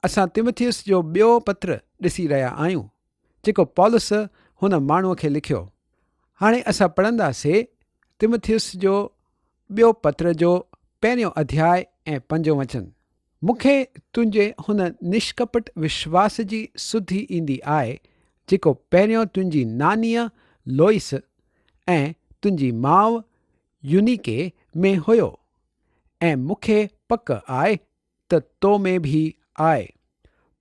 असां तिमुथियुस जो ॿियो पत्र ॾिसी रहिया आहियूं जेको पौलुस हुन माण्हूअ खे लिखियो। हाणे असां पढ़ंदासीं तिमुथियुस जो ॿियो पत्र जो पहिरियों अध्याय ऐं 5 वचन। मूंखे तुंहिंजे हुन निष्कपट विश्वास जी सुधी ईंदी आहे जेको पहिरियों तुंहिंजी नानीअ लोइस ऐं तुंहिंजी माउ यूनिके में हुयो ऐं मूंखे पक आहे त तो में बि आहे।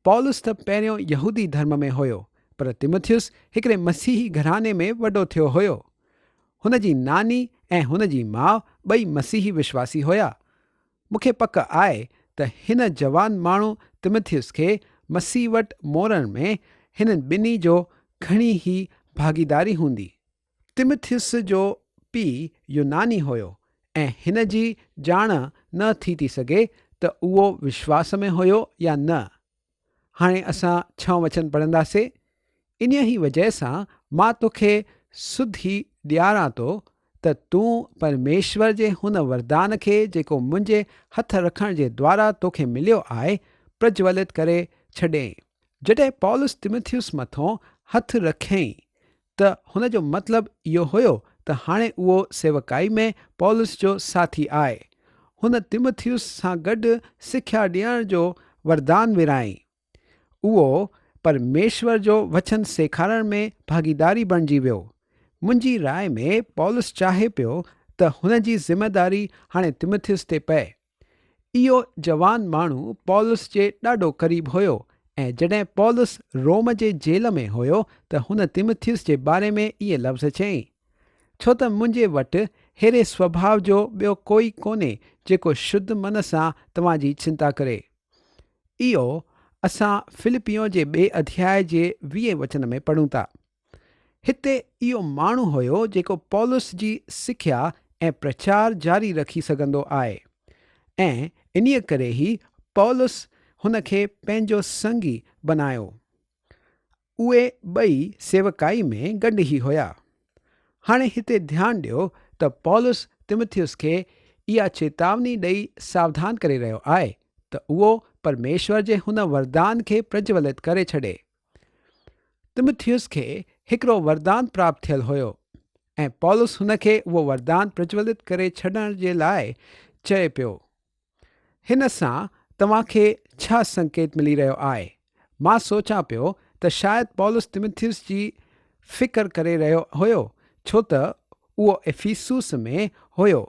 पौलुस त पहिरियों यहूदी धर्म में हुयो पर तिमुथियुस हिकिड़े मसीही घराने में वॾो थियो हुयो। हुन जी नानी ऐं हुन जी माउ ॿई मसीही विश्वासी हुया। मूंखे पक आहे त हिन जवान माण्हू तिमुथियुस खे मसीह वटि मोड़ण में हिननि ॿिन्ही जो घणी ई भागीदारी हूंदी। तिमुथियुस जो पीउ यूनानी हुयो ऐं हिन जी ॼाण न थी सघे त उहो विश्वास में हुयो या न। हाणे असां 6 वचन पढ़ंदासीं। इन ई वजह सां मां तोखे सुधी ॾियारां थो त तूं परमेश्वर जे हुन वरदान खे जेको मुंहिंजे हथ रखण जे द्वारा तोखे मिलियो आहे प्रज्वलित करे छॾे। जॾहिं पौलुस तिमुथियुस मथां हथ रखियईं त हुन जो मतिलबु इहो हुयो त हाणे उहो सेवकाई में पौलुस जो साथी आहे। हुन तिमुथियुस सां गॾु सिख्या ॾियण जो वरदान विराई। उहो परमेश्वर जो वचन सेखारण में भागीदारी बणिजी वियो। मुंहिंजी राय में पौलुस चाहे पियो त हुन जी ज़िमेदारी हाणे तिमुथियुस ते पए। इहो जवान माण्हू पौलुस जे ॾाढो क़रीब हुयो ऐं जॾहिं पौलुस रोम जे जेल में हुयो त हुन तिमुथियुस जे बारे में इहे लफ़्ज़ चयईं, छो त मुंहिंजे वटि हेड़े स्वभाव जो ॿियो कोई कोन्हे जेको शुद्ध मन सां तव्हांजी चिंता करे। इहो असां फिलिपियों जे 2 अध्याय जे 20 वचन में पढ़ूं था। हिते इहो माण्हू हुयो जेको पौलुस जी सिख्या ऐं प्रचार जारी रखी सघंदो आहे ऐं इन्हीअ करे ई पौलुस हुन खे पंहिंजो संगी बनायो। उहे ॿई सेवकाई में गॾु ई हुया। हाणे हिते ध्यानु ॾियो त पौलुस तिमुथियुस खे इहा चेतावनी ॾेई सावधान करे रहियो आहे त उहो परमेश्वर जे हुन वरदान खे प्रज्वलित करे छॾे। तिमुथियुस खे हिकिड़ो वरदान प्राप्त थियल हुयो ऐं पौलुस हुन खे उहो वरदान प्रज्वलित करे छॾण जे लाइ चए पियो। हिन सां तव्हांखे छा संकेत मिली रहियो आहे? मां सोचां पियो त शायदि पौलुस तिमुथियुस जी फ़िकर करे रहियो हुयो छो त उहो एफिसुस में हुयो।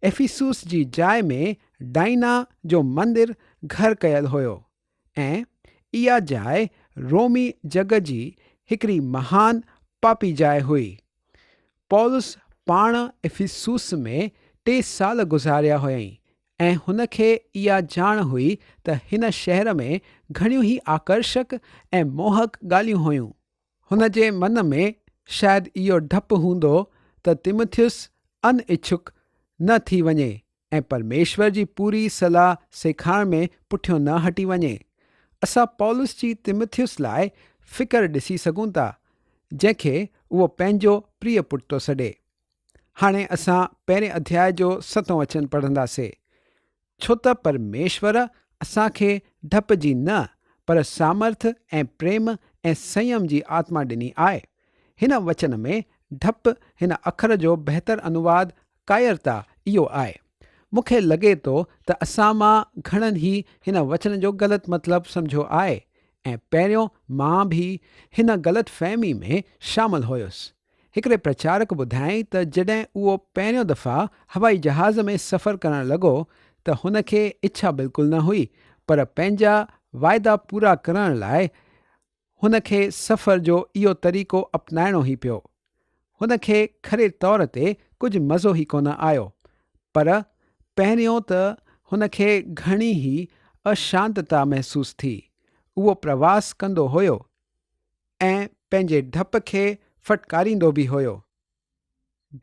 एफिसुस जी जाइ में डाइना जो मंदिर घर कयल हुयो ऐं इहा जाइ रोमी जग जी हिकिड़ी महान पापी जाइ हुई। पौलुस पाण एफिसुस में 3 साल गुज़ारिया हुयईं ऐं हुन खे इहा ॼाण हुई त हिन शहर में घणियूं ई आकर्षक ऐं मोहक ॻाल्हियूं हुयूं। हुन जे मन में शायदि इहो डपु हूंदो त तिमुथियुस अनइच्छुक न थी वञे ऐं परमेश्वर जी पूरी सलाह सेखारण में पुठियो न हटी वञे। असां पौलुस जी तिमुथियुस लाइ फ़िकर ॾिसी सघूं था जंहिंखे उहो पंहिंजो प्रिय पुटु थो सॾे। हाणे असां 1 अध्याय जो 7 वचन पढ़ंदासीं। छो त परमेश्वर असांखे डप जी न पर सामर्थ ऐं प्रेम ऐं संयम जी आत्मा ॾिनी आहे। हिन वचन में डप हिन अखर जो बहितर अनुवाद कायरता इहो आहे। मूंखे लॻे थो त असां मां घणनि ई हिन वचन जो ग़लति मतिलबु सम्झो आहे ऐं पहिरियों मां बि हिन ग़लति फ़हमी में शामिलु हुयुसि। हिकिड़े प्रचारक ॿुधायईं त जॾहिं उहो पहिरियों दफ़ा हवाई जहाज़ में सफ़र करणु लॻो त हुन खे इच्छा बिल्कुलु न हुई पर पंहिंजा वाइदा पूरा करण लाइ हुन खे सफ़र जो इहो तरीक़ो अपनाइणो ई पियो। हुन खे खरे तौर ते कुझु मज़ो ई कोन आयो पर पहिरियों त हुन खे घणी ई अशांतता महसूस थी। उहो प्रवास कंदो हुयो ऐं पंहिंजे डप खे फटकारींदो बि हुयो।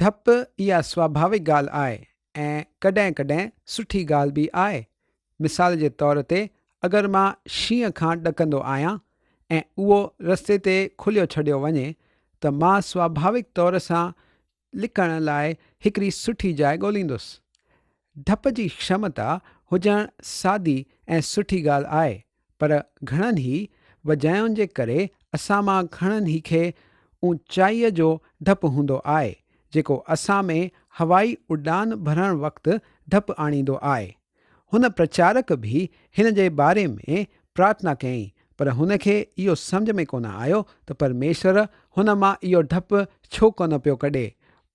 डपु इहा स्वाभाविक ॻाल्हि आहे ऐं कॾहिं कॾहिं सुठी ॻाल्हि बि आहे। मिसाल जे तौर ते अगरि मां शींहं खां ॾकंदो आहियां ऐं उहो रस्ते ते खुलियो छॾियो वञे त मां स्वाभाविक तौर सां लिकण लाइ हिकिड़ी सुठी जाइ ॻोल्हींदुसि। डप जी क्षमता हुजणु सादी ऐं सुठी ॻाल्हि आहे पर घणनि ई वजहुनि जे करे असां मां घणनि ई खे ऊचाईअ जो डपु हूंदो आहे जेको असां में हवाई उडान भरण वक़्तु डपु आणींदो आहे। हुन प्रचारक बि हिन जे बारे में प्रार्थना कयईं, पर हुनखे इहो सम्झ में कोन आयो त परमेश्वर हुन मां इहो डपु छो कोन पियो कढे।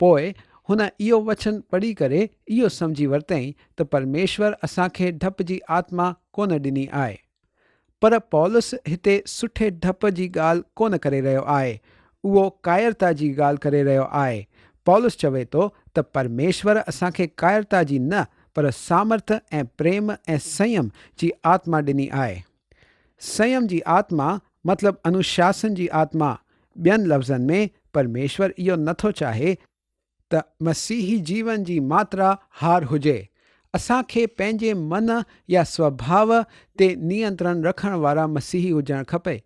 पोइ हुन इहो वचन पढ़ी करे इहो सम्झी वरितईं त परमेश्वर असांखे डप जी आत्मा कोन ॾिनी आहे। पर पौलुस हिते सुठे डप जी ॻाल्हि कोन करे रहियो आहे, उहो कायरता जी ॻाल्हि करे रहियो आहे। पौलुस चवे थो त परमेश्वर असांखे कायरता जी न पर सामर्थ ऐं प्रेम ऐं संयम जी आत्मा ॾिनी आहे। संयम जी आत्मा मतिलबु अनुशासन जी आत्मा। ॿियनि लफ़्ज़नि में परमेश्वर इहो नथो चाहे त मसीही जीवन जी मात्रा हार हुजे। असांखे पंहिंजे मन या स्वभाव ते नियंत्रण रखण वारा मसीही हुजणु खपे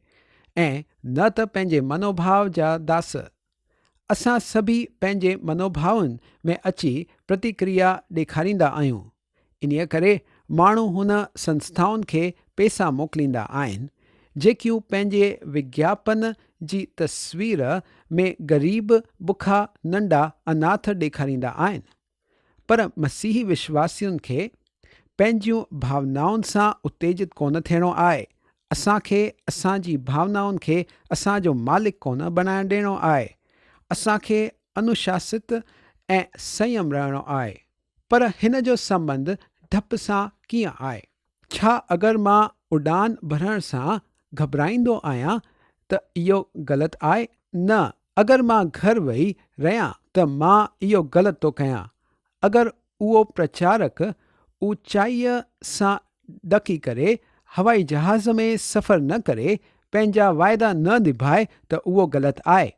ऐं न त पंहिंजे मनोभाव जा दास। असां सभी पंहिंजे मनोभावनि में अची प्रतिक्रिया ॾेखारींदा आहियूं। इन्हीअ करे माण्हू हुन संस्थाउनि खे पैसा मोकिलींदा आहिनि जेकियूं पंहिंजे विज्ञापन जी तस्वीर में ग़रीब, बुखा, नंढा, अनाथ ॾेखारींदा आहिनि। पर मसीही विश्वासियुनि खे पंहिंजियूं भावनाउनि सां उत्तेजित कोन थियणो आहे। असांखे असांजी भावनाउनि खे असांजो मालिक कोन बणाइण ॾियणो आहे। असांखे अनुशासित ऐं संयम रहणो आहे। पर हिन जो संबंध डप सां कीअं आहे? छा अगरि मां उडान भरण सां घबराईंदो आहियां त इहो ग़लति आहे? न। अगरि मां घर वेही रहियां त मां इहो ग़लति थो कयां। अगरि उहो प्रचारक ऊचाईअ सां ॾकी करे हवाई जहाज़ में सफ़र न करे पंहिंजा वाइदा न निभाए त उहो ग़लति आहे।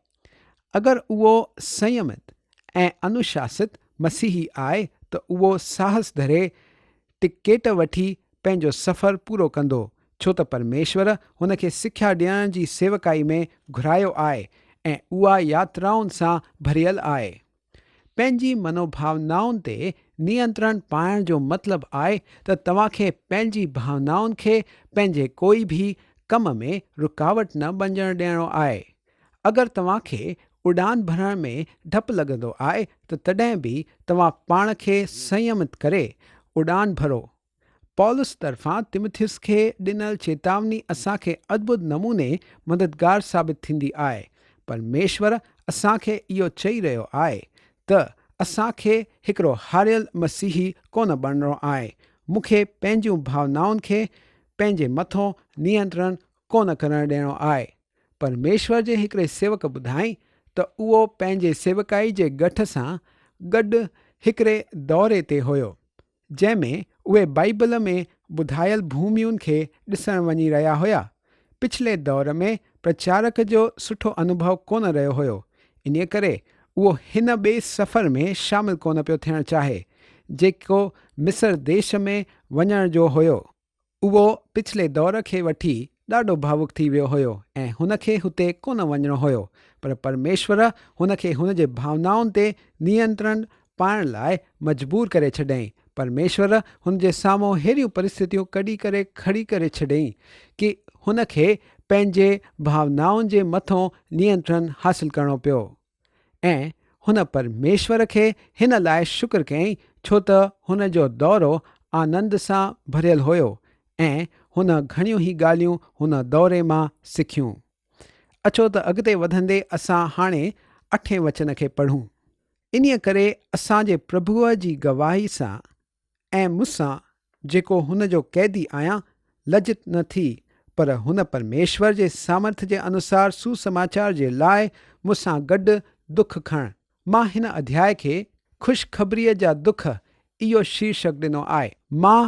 अगरि उहो संयमित ऐं अनुशासित मसीही आहे त उहो साहस धरे टिकेट वठी पंहिंजो सफ़र पूरो कंदो, छो त परमेश्वर हुनखे सिख्या ॾियण जी सेवकाई में घुरायो आहे ऐं उहा यात्राउनि सां भरियल आहे। पंहिंजी मनोभावनाउनि ते नियंत्रण पाइण जो मतिलबु आहे त तव्हांखे पंहिंजी भावनाउनि खे पंहिंजे कोई बि कम में रुकावट न बणजण ॾियणो आहे। अगरि तव्हांखे उडान भरण में डपु लॻंदो आहे त तॾहिं बि तव्हां पाण खे संयमित करे उडान भरो। पौलुस तरफ़ां तिमुथियुस खे ॾिनल चेतावनी असांखे अद्भुत नमूने मददगार साबित थींदी आहे। परमेश्वर असांखे इहो चई रहियो आहे त असांखे हिकिड़ो हारियल मसीही कोन बणिणो आहे। मूंखे पंहिंजूं भावनाउनि खे पंहिंजे मथां नियंत्रण कोन करणु ॾियणो आहे। परमेश्वर जे हिकिड़े सेवक ॿुधाई त उहो पंहिंजे सेवकाई जे ॻठ सां गॾु हिकिड़े दौरे ते हुयो जंहिंमें उहे बाइबल में ॿुधायल भूमियुनि खे ॾिसण वञी रहिया हुया। पिछले दौर में प्रचारक जो सुठो अनुभव कोन रहियो हुयो, इन करे उहो हिन ॿिए सफ़र में शामिल कोन पियो थियणु चाहे जेको मिस्र देश में वञण जो हुयो। उहो पिछले दौर खे वठी ॾाढो भावुक थी वियो हुयो ऐं हुनखे हुते कोन वञिणो हुयो, पर परमेश्वर हुनखे हुन जे भावनाउनि ते नियंत्रण पाइण लाइ मजबूर करे छॾियईं। परमेश्वर हुन जे साम्हूं अहिड़ियूं परिस्थितियूं कढी करे खड़ी करे छॾियईं कि हुनखे पंहिंजे भावनाउनि जे मथां नियंत्रण हासिल करणो पियो ऐं हुन परमेश्वर खे हिन लाइ शुक्र कयईं छो त हुन जो दौरो आनंद सां भरियल हुयो ऐं हुन घणियूं ई ॻाल्हियूं हुन दौरे मां सिखियूं। अचो त अॻिते वधंदे असां हाणे 8 वचन खे पढ़ूं। इन्हीअ करे असांजे प्रभुअ जी गवाही सां ऐं मूंसां जेको हुन जो कैदी आहियां लज्जित न थी, पर हुन परमेश्वर जे सामर्थ जे अनुसार सुसमाचार जे लाइ मूंसां गॾु दुख खण। मां हिन अध्याय खे ख़ुशख़बरीअ जा दुख इहो शीर्षक ॾिनो आहे। मां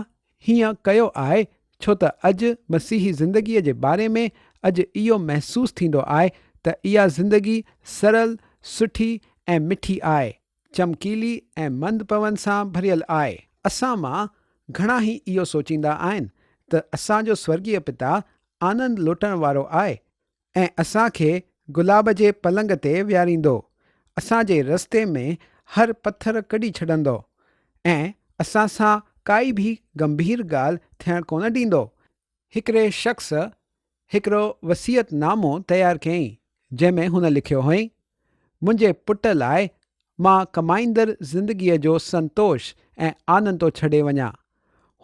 हीअं कयो आहे छो त अॼु मसीही ज़िंदगीअ जे बारे में अॼु इहो महसूसु थींदो आहे त इहा ज़िंदगी सरल, सुठी ऐं मिठी आहे, चमकीली ऐं मंद पवन सां भरियल आहे। असां मां घणा ई इहो सोचींदा आहिनि त असांजो स्वर्गीय पिता आनंद लुटण वारो आहे ऐं असांखे गुलाब जे पलंग ते विहारींदो, असांजे रस्ते में हर पत्थर कढी छॾंदो ऐं असां सां काई बि गंभीर ॻाल्हि थियणु कोन ॾींदो। हिकिड़े शख़्स हिकिड़ो वसियतनामो तयारु कयईं जंहिंमें हुन लिखियो हुअईं, मुंहिंजे पुट लाइ मां कमाईंदड़ ज़िंदगीअ जो संतोष ऐं आनंद थो छॾे वञा।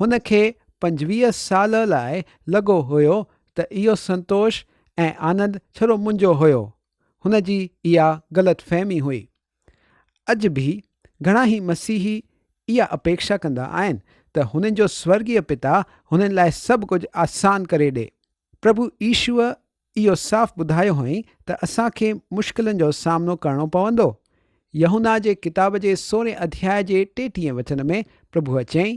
हुन खे 25 साल लाइ लॻो हुयो त इहो संतोष ऐं आनंद छड़ो मुंहिंजो हुयो। हुन जी इहा ग़लतफ़हमी हुई। अॼु बि घणा ई मसीही इहा अपेक्षा कंदा आहिनि त हुननि जो स्वर्गीय पिता हुननि लाइ सभु कुझु आसान करे ॾे। प्रभु ईशूअ इहो साफ़ ॿुधायो हुअईं त असांखे मुश्किलनि जो सामनो करणो पवंदो। यूहन्ना जे किताब जे 16 अध्याय जे 33 वचन में प्रभुअ चयईं,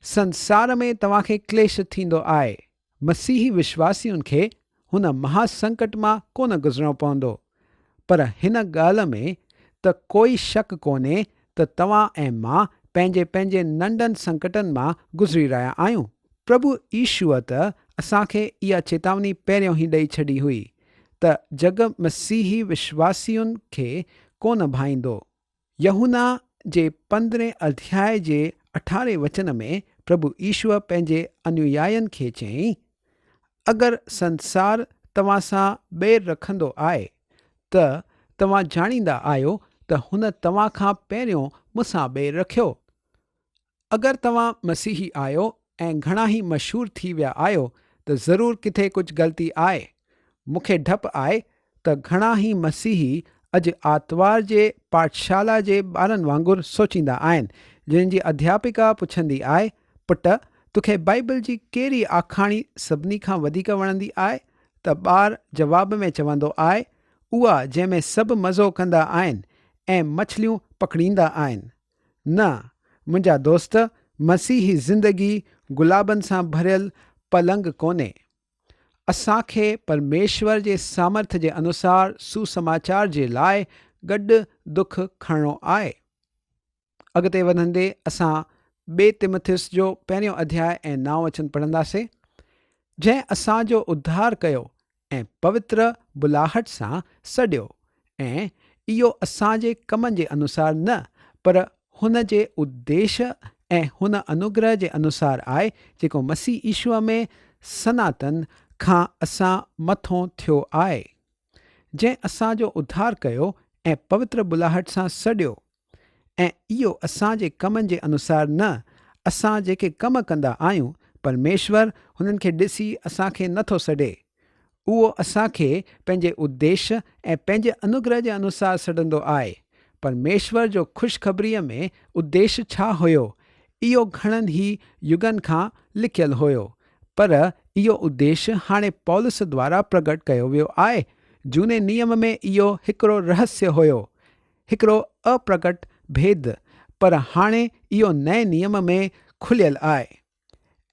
संसार में तव्हांखे क्लेश थींदो आहे। मसीही विश्वासियुनि खे हुन महासंकट मां कोन गुज़रणो पवंदो। पर हिन ॻाल्हि में त कोई शक कोन्हे त तव्हां ऐं मां पंहिंजे पंहिंजे नंढनि संकटनि मां गुज़री रहिया आहियूं। प्रभु ईशूअ त असांखे इहा चेतावनी पहिरियों ई ॾेई छॾी हुई त जग मसीही विश्वासियुनि खे कोन भाईंदो। यूहन्ना जे 15 अध्याय जे 18 वचन में प्रभु ईशूअ पंहिंजे अनुयायियुनि खे चयईं, अगरि संसार तव्हां सां ॿेर रखंदो आहे त तव्हां ॼाणींदा आहियो त हुन तव्हां खां पहिरियों मूंसां ॿेर रखियो। अगरि तव्हां मसीही आहियो ऐं घणा ई मशहूरु थी विया आहियो त ज़रूरु किथे कुझु ग़लती आहे। मूंखे डपु आहे त घणा ई मसीही अॼु आर्तवार जे पाठशाला जे ॿारनि वांगुरु सोचींदा आहिनि, जंहिंजी अध्यापिका पुछंदी आहे, पुट तोखे बाइबल जी कहिड़ी आखाणी सभिनी खां वधीक वणंदी आहे? त ॿार जवाब में चवंदो आहे, उहा जंहिंमें सभु मज़ो कंदा आहिनि ऐं मछलियूं पकड़ींदा आहिनि। न मुंहिंजा दोस्त, मसीही ज़िंदगी गुलाबनि सां भरियल पलंग कोन्हे। असांखे परमेश्वर जे सामर्थ जे अनुसार सुसमाचार जे लाइ गॾु दुख खणणो आहे। अॻिते वधंदे असां 2 तिमुथियुस जो 1 अध्याय ऐं 9 वचन पढ़ंदासीं। जंहिं असांजो उद्धार कयो ऐं पवित्र बुलाहट सां सॾियो, ऐं इहो असांजे कमनि जे अनुसार न, पर हुन जे उद्देश्य ऐं हुन अनुग्रह जे अनुसार आहे जेको मसीह ईशूअ में सनातन खां असां मथों थियो आहे। जंहिं असांजो उद्धार कयो ऐं पवित्र बुलाहट सां सॾियो, ऐं इहो असांजे कमनि जे अनुसार न, असां जेके कम कंदा आहियूं परमेश्वर हुननि खे ॾिसी असांखे नथो सॾे। उहो असांखे पंहिंजे उद्देश्य ऐं पंहिंजे अनुग्रह जे अनुसार सॾंदो आहे। परमेश्वर जो ख़ुशख़बरीअ में उद्देश्य छा हुयो, इहो घणनि ई युगनि खां लिखियलु हुयो, पर इहो उद्देश्य हाणे पौलुस द्वारा प्रगट कयो वियो आहे। झूने नियम में इहो हिकिड़ो रहस्य हुयो, हिकिड़ो अप्रगट भेद, पर हाणे इहो नए नियम में खुलियल आहे।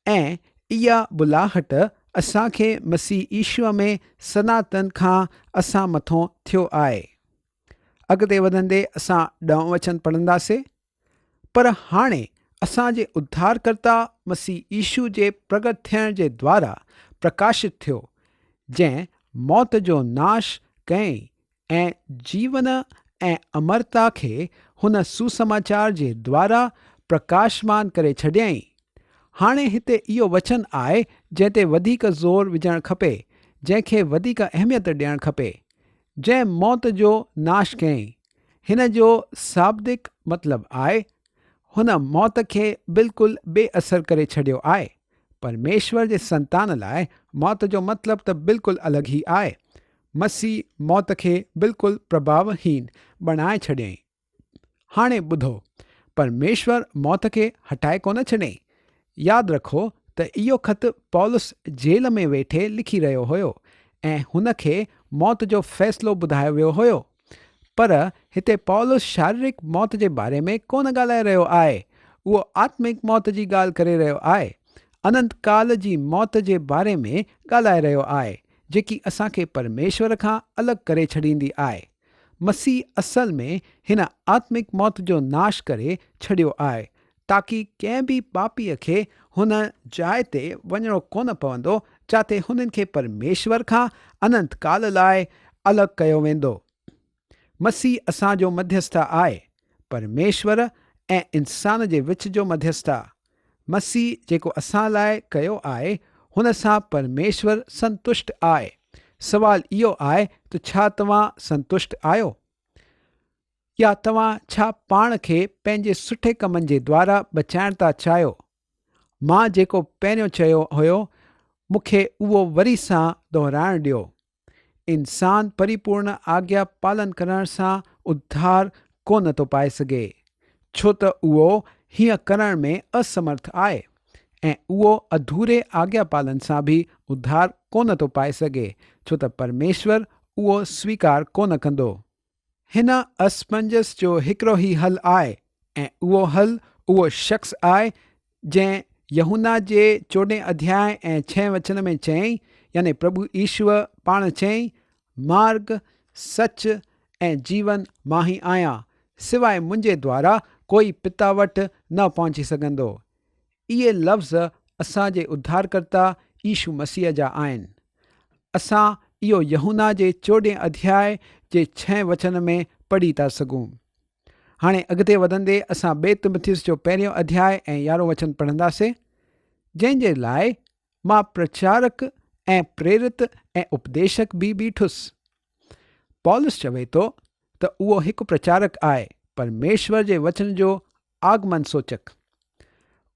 ऐं इहा बुलाहट असांखे मसीह ईशूअ में सनातन खां असां मथों थियो आहे। अॻिते वधंदे असां 10 वचन पढ़ंदासीं। पर हाणे असांजे उद्धारकर्ता मसीह ईशू जे प्रगट थियण जे द्वारा प्रकाशित थियो, जंहिं मौत जो नाश कयईं ऐं जीवन ऐं अमरता खे हुन सुसमाचार जे द्वारा प्रकाशमान करे छॾियईं। हाणे हिते इहो वचन आहे जंहिं ते वधीक ज़ोर विझणु खपे, जंहिंखे वधीक अहमियत ॾियणु खपे। जंहिं मौत जो नाश कयईं, हिन जो शाब्दिक मतिलबु आहे हुन मौत खे बिल्कुलु बेअसर करे छॾियो आहे। परमेश्वर जे संतान लाइ मौत जो मतिलबु त बिल्कुलु अलॻि ई आहे। मसीह मौत खे बिल्कुलु प्रभावहीन बणाए छॾियईं। हाणे ॿुधो, परमेश्वर मौत खे हटाए कोन छॾियईं। यादि रखो त इहो ख़त पौलुस जेल में वेठे लिखी रहियो हुयो ऐं हुन खे मौत जो फ़ैसिलो ॿुधायो वियो हुयो। पर हिते पौलुस शारीरिक मौत जे बारे में कोन ॻाल्हाए रहियो आहे, उहो आत्मिक मौत जी ॻाल्हि करे रहियो आहे। अनंत काल जी मौत जे बारे में ॻाल्हाए रहियो आहे, जेकी असांखे परमेश्वर खां अलॻि करे छॾींदी आहे। मसीह असल में हिन आत्मिक मौत जो नाश करे छॾियो आहे, ताकी कंहिं बि पापीअ खे हुन जाइ ते वञणो कोन पवंदो जिते हुननि खे परमेश्वर खां अनंत काल लाइ अलॻि कयो वेंदो। मसीह असांजो मध्यस्थ आहे, परमेश्वर ऐं इंसान जे विच जो मध्यस्थ। मसीह जेको असां लाइ कयो आहे, हुन सां परमेश्वर संतुष्ट आहे। सवाल इहो आहे त छा तव्हां संतुष्ट आहियो? या तव्हां छा पाण खे पंहिंजे सुठे कमनि जे द्वारा बचाइण था चाहियो? मां जेको पहिरियों चयो हुयो, मूंखे उहो वरी सां दोहराइण ॾियो। इंसान परिपूर्ण आज्ञा पालन करण सां उद्धार कोन थो पाए सघे, छो त उहो हीअं करण में असमर्थ आहे, ऐं उहो अधूरे आज्ञा पालन सां बि उद्धार कोन थो पाए सघे, छो त परमेश्वर उहो स्वीकार कोन कंदो। हिन असमंजस जो हिकिड़ो ई हल आहे, ऐं उहो हल उहो शख़्स आहे जंहिं यूहन्ना जे 14 अध्याय ऐं 6 वचन में चयईं, यानी प्रभु ईश्वर पाण चयईं, मार्ग, सच ऐं जीवन मां ई आहियां, सवाइ मुंहिंजे द्वारा कोई पिता वटि न पहुची सघंदो। इहे लफ़्ज़ असांजे उद्धारकर्ता यीशु मसीह जा आहिनि। असां इहो यूहन्ना जे 14 अध्याय जे 6 वचन में पढ़ी था सघूं। हाणे अॻिते वधंदे असां 2 तिमुथियुस जो 1 अध्याय ऐं 11 वचन पढ़ंदासीं, जंहिंजे लाइ मां प्रचारक ऐं प्रेरित ऐं उपदेशक बि बीठुसि। पौलुस चवे थो त उहो हिकु प्रचारक आहे, परमेश्वर जे वचन जो आगमन सोचक।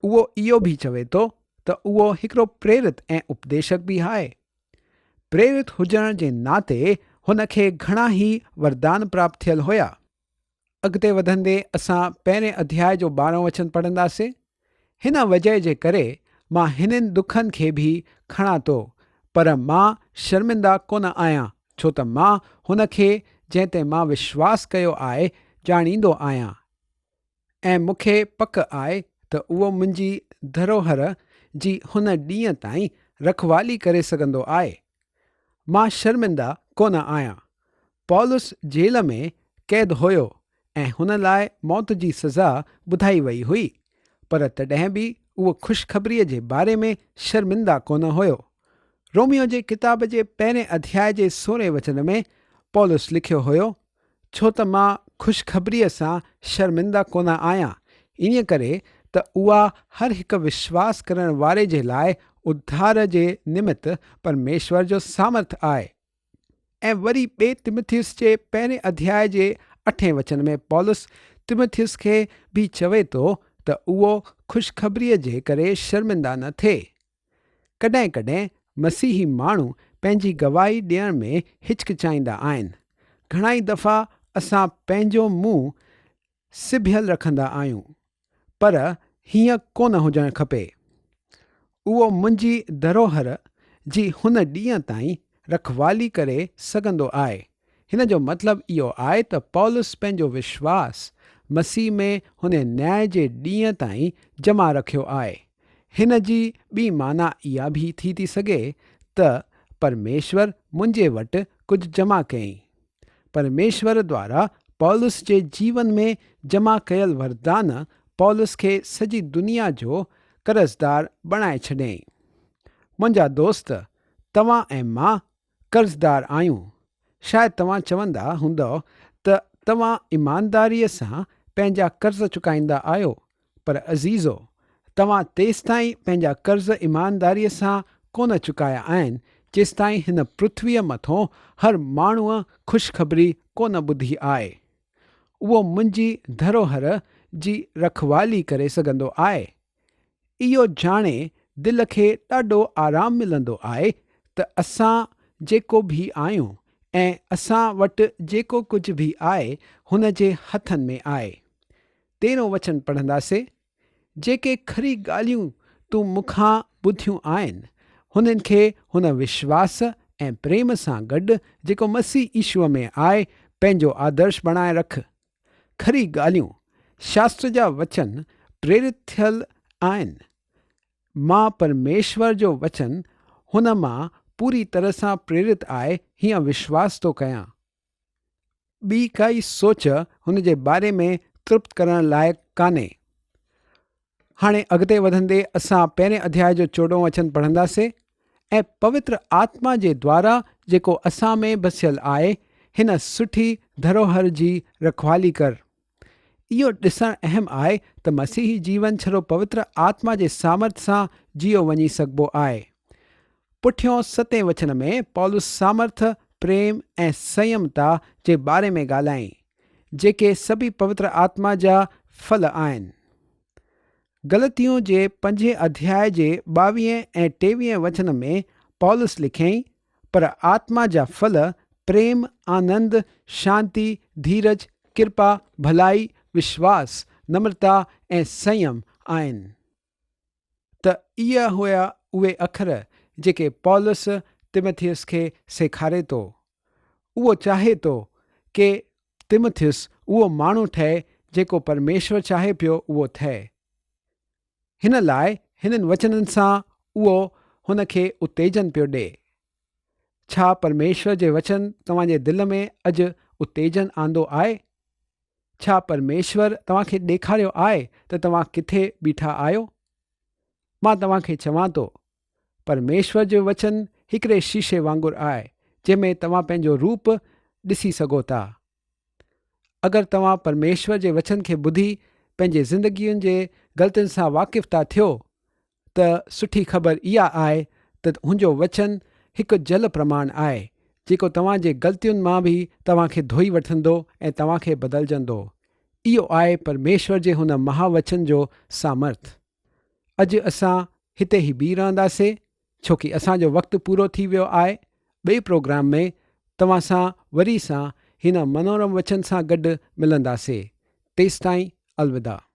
उहो इहो बि चवे थो त उहो हिकिड़ो प्रेरित ऐं उपदेशक बि आहे। प्रेरित हुजण जे नाते हुन खे घणा ई वरदान प्राप्त थियल हुया। अॻिते वधंदे असां 1 अध्याय जो 12 वचन पढ़ंदासीं। हिन वजह जे करे मां हिननि दुखनि खे बि खणा थो, पर मां शर्मिंदा कोन आहियां, छो त मां हुन खे जंहिं ते मां विश्वास कयो आहे ॼाणींदो आहियां, ऐं मूंखे पक आहे त उहो मुंहिंजी धरोहर जी हुन ॾींहं ताईं रखवाली करे सघंदो आहे। मां शर्मिंदा कोन आहियां। पौलुस जेल में क़ैद हुयो ऐं हुन लाइ मौत जी सज़ा ॿुधाई वई हुई, पर तॾहिं बि उहो ख़ुशख़बरीअ जे बारे में शर्मिंदा कोन हुयो। रोमियो जे किताब जे 1 अध्याय जे 16 वचन में पौलुस लिखियो हुयो, छो त मां ख़ुशख़बरीअ सां शर्मिंदा कोन आहियां, इन करे त उहा हर हिकु विश्वास करण वारे जे लाइ उद्धार जे निमित्त परमेश्वर जो सामर्थ आहे। ऐं वरी 2 तिमुथियुस जे 1 अध्याय जे 8 वचन में पौलुस तिमुथियुस खे बि चवे थो त उहो ख़ुशख़बरीअ जे करे शर्मिंदा न थिए। कॾहिं कॾहिं मसीही माण्हू पंहिंजी गवाही ॾियण में हिचकिचाईंदा आहिनि। घणाई दफ़ा असां पंहिंजो मुंहुं सिबियल रखंदा आहियूं, पर हीअं कोन हुजणु खपे। उहो मुंहिंजी धरोहर जी हुन ॾींहं ताईं रखवाली करे सघंदो आहे। हिन जो मतिलबु इहो आहे त पौलुस पंहिंजो विश्वास मसीह में हुन न्याय जे ॾींहं ताईं जमा रखियो आहे। हिन जी ॿी माना इहा बि थी सघे त परमेश्वर मुंहिंजे वटि कुझु जमा कयईं। परमेश्वर द्वारा पौलुस जे जीवन में जमा कयल वरदान पौलुस खे सॼी दुनिया जो कर्ज़दार बणाए छॾियईं। मुंहिंजा दोस्त, तव्हां ऐं मां कर्ज़दार आहियूं। शायदि तव्हां चवंदा हूंदव त तव्हां ईमानदारीअ सां पंहिंजा कर्ज़ चुकाईंदा आहियो, पर अज़ीज़ो, तव्हां तेसिताईं पंहिंजा कर्ज़ ईमानदारीअ सां कोन चुकाया आहिनि जेसिताईं हिन पृथ्वीअ मथां हर माण्हूअ ख़ुशख़बरी कोन ॿुधी आहे। उहो मुंहिंजी धरोहर जी रखवाली करे सघंदो आहे। इहो ॼाणे दिलि खे ॾाढो आराम मिलंदो आहे त असां जेको बि आहियूं ऐं असां वटि जेको कुझु बि आहे हुन जे हथनि में आहे। 13 वचन पढ़ंदासीं, जेके खरी ॻाल्हियूं तूं मूंखां ॿुधियूं आहिनि हुननि खे हुन विश्वास ऐं प्रेम सां गॾु जेको मसीह ईशूअ में आहे पंहिंजो आदर्श बणाए रख। खरी ॻाल्हियूं, शास्त्र जा वचन प्रेरित थियल आहिनि। मां परमेश्वर जो वचन हुन मां पूरी तरह सां प्रेरित आहे हीअं विश्वास थो कयां। ॿी काई सोच हुन जे बारे में तृप्त करण लाइक़ु कान्हे। हाणे अॻिते वधंदे असां 1 अध्याय जो 14 वचन पढ़ंदासीं। ऐं पवित्र आत्मा जे द्वारा जेको असां में बसियल आहे हिन सुठी धरोहर जी रखवाली कर। इहो ॾिसणु अहम आहे त मसीही जीवन छड़ो पवित्र आत्मा जे सामर्थ सां जियो वञी सघिबो आहे। पुठियों 7 वचन में पौलुस सामर्थ, प्रेम ऐं संयमता जे बारे में ॻाल्हाई, जेके सभी पवित्र आत्मा जा फल आहिनि। गलतियूं जे 5 अध्याय जे 22 ऐं 23 वचन में पौलुस लिखियईं, पर आत्मा जा फल प्रेम, आनंद, शांति, धीरज, कृपा, भलाई, विश्वास, नम्रता ऐं संयम आहिनि। त इहा हुआ उहे अखर जेके पौलुस तिमुथियुस खे सेखारे थो। उहो चाहे थो कि तिमुथियुस उहो माण्हू ठहे जेको परमेश्वर चाहे पियो उहो ठहे। हिन लाइ हिननि वचननि सां उहो हुन खे उत्तेजन पियो ॾिए। छा परमेश्वर जे वचन तव्हांजे दिलि में अॼु उत्तेजन आंदो आहे? छा परमेश्वर तव्हांखे ॾेखारियो आहे त तव्हां किथे बीठा आहियो? मां तव्हांखे चवां थो, परमेश्वर जो वचन हिकिड़े शीशे वांगुरु आहे जंहिंमें तव्हां पंहिंजो रूप ॾिसी सघो था। अगरि तव्हां परमेश्वर जे वचन खे ॿुधी पंहिंजे ज़िंदगीअ जे ग़लतियुनि सां वाक़िफ़ु था थियो, त सुठी ख़बर इहा आहे त हुनजो वचन हिकु जल प्रमाण आहे जेको तव्हांजे ग़लतियुनि मां बि तव्हांखे धोई वठंदो ऐं तव्हांखे बदिलजंदो। इहो आहे परमेश्वर जे हुन महावचन जो सामर्थ। अॼु असां हिते ई बीह रहंदासीं छोकी असांजो वक़्तु पूरो थी वियो आहे। ॿिए प्रोग्राम में तव्हां सां वरी सां हिन मनोरम वचन सां गॾु मिलंदासीं। तेसिताईं अलविदा।